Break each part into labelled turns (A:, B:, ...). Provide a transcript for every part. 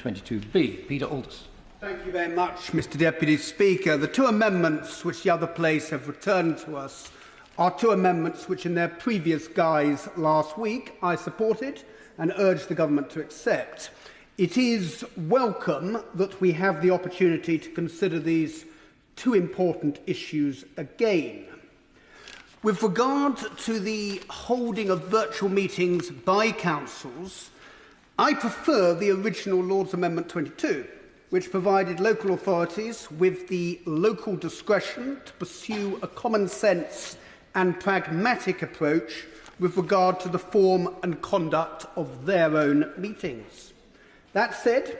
A: Amendment 22B. Peter Aldous.
B: Thank you very much, Mr Deputy Speaker. The two amendments which the other place have returned to us are two amendments which in their previous guise last week I supported and urged the Government to accept. It is welcome that we have the opportunity to consider these two important issues again. With regard to the holding of virtual meetings by councils, I prefer the original Lord's Amendment 22, which provided local authorities with the local discretion to pursue a common sense and pragmatic approach with regard to the form and conduct of their own meetings. That said,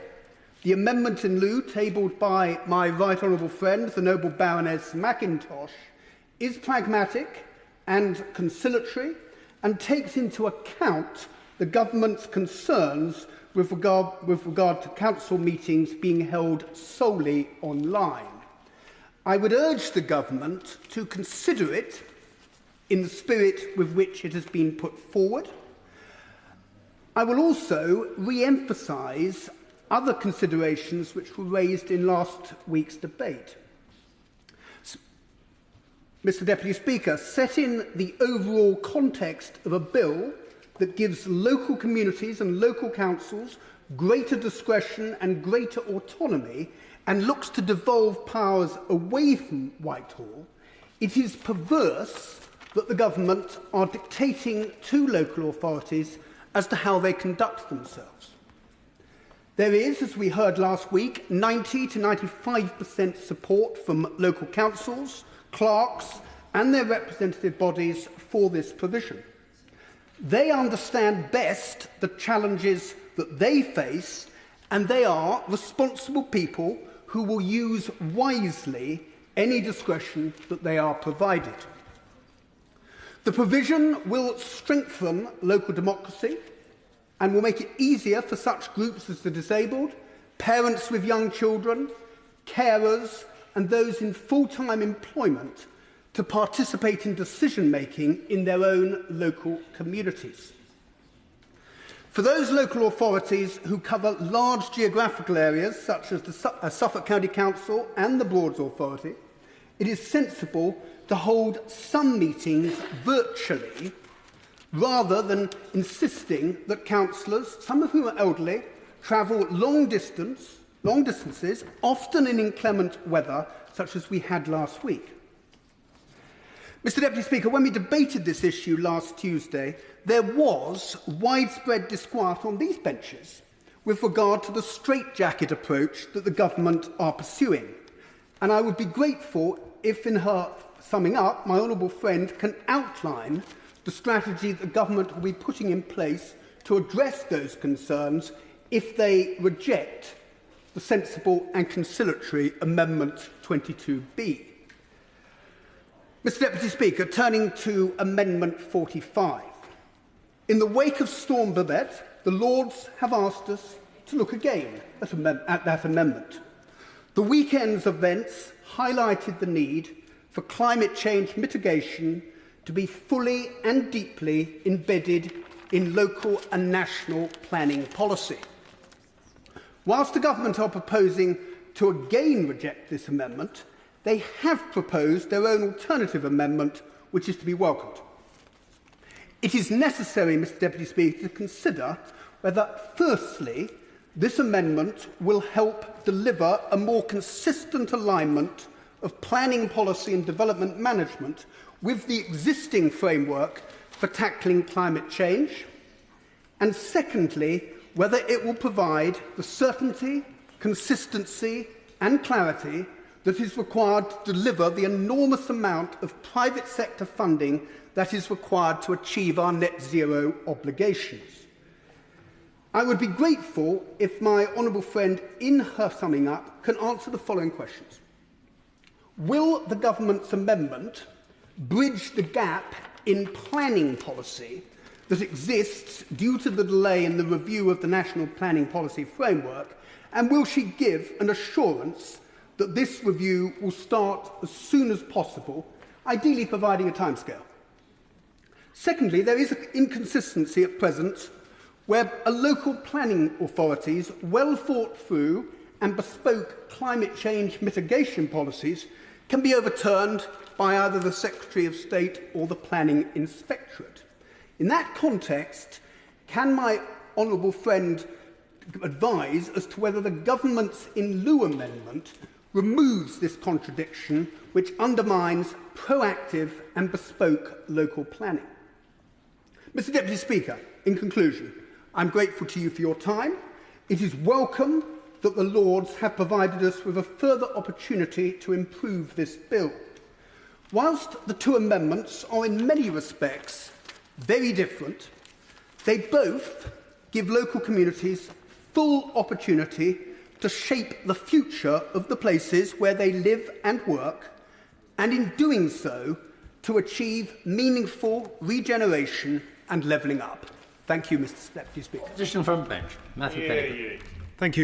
B: the amendment in lieu tabled by my right honourable friend, the noble Baroness Mackintosh, is pragmatic and conciliatory and takes into account the Government's concerns with regard to council meetings being held solely online. I would urge the Government to consider it in the spirit with which it has been put forward. I will also re-emphasise other considerations which were raised in last week's debate. Mr Deputy Speaker, set in the overall context of a bill that gives local communities and local councils greater discretion and greater autonomy and looks to devolve powers away from Whitehall, it is perverse that the Government are dictating to local authorities as to how they conduct themselves. There is, as we heard last week, 90 to 95% support from local councils, clerks and their representative bodies for this provision. They understand best the challenges that they face, and they are responsible people who will use wisely any discretion that they are provided. The provision will strengthen local democracy and will make it easier for such groups as the disabled, parents with young children, carers and those in full-time employment to participate in decision-making in their own local communities. For those local authorities who cover large geographical areas, such as the Suffolk County Council and the Broads Authority, it is sensible to hold some meetings virtually rather than insisting that councillors, some of whom are elderly, travel long distances, often in inclement weather, such as we had last week. Mr Deputy Speaker, when we debated this issue last Tuesday, there was widespread disquiet on these benches with regard to the straitjacket approach that the Government are pursuing. And I would be grateful if, in her summing up, my honourable friend can outline the strategy the Government will be putting in place to address those concerns if they reject the sensible and conciliatory Amendment 22B. Mr Deputy Speaker, turning to Amendment 45. In the wake of Storm Babette, the Lords have asked us to look again at that amendment. The weekend's events highlighted the need for climate change mitigation to be fully and deeply embedded in local and national planning policy. Whilst the Government are proposing to again reject this amendment, they have proposed their own alternative amendment, which is to be welcomed. It is necessary, Mr Deputy Speaker, to consider whether, firstly, this amendment will help deliver a more consistent alignment of planning policy and development management with the existing framework for tackling climate change, and secondly, whether it will provide the certainty, consistency and clarity that is required to deliver the enormous amount of private sector funding that is required to achieve our net zero obligations. I would be grateful if my honourable friend, in her summing up, can answer the following questions. Will the Government's amendment bridge the gap in planning policy that exists due to the delay in the review of the National Planning Policy Framework, and will she give an assurance that this review will start as soon as possible, ideally providing a timescale? Secondly, there is an inconsistency at present where a local planning authority's well thought through and bespoke climate change mitigation policies can be overturned by either the Secretary of State or the Planning Inspectorate. In that context, can my honourable friend advise as to whether the government's in lieu amendment removes this contradiction which undermines proactive and bespoke local planning? Mr. Deputy Speaker, in conclusion, I'm grateful to you for your time. It is welcome that the Lords have provided us with a further opportunity to improve this bill. Whilst the two amendments are in many respects very different, they both give local communities full opportunity to shape the future of the places where they live and work, and in doing so, to achieve meaningful regeneration and levelling up. Thank you, Mr. Deputy Speaker.
A: Opposition from bench. Matthew Pennicook.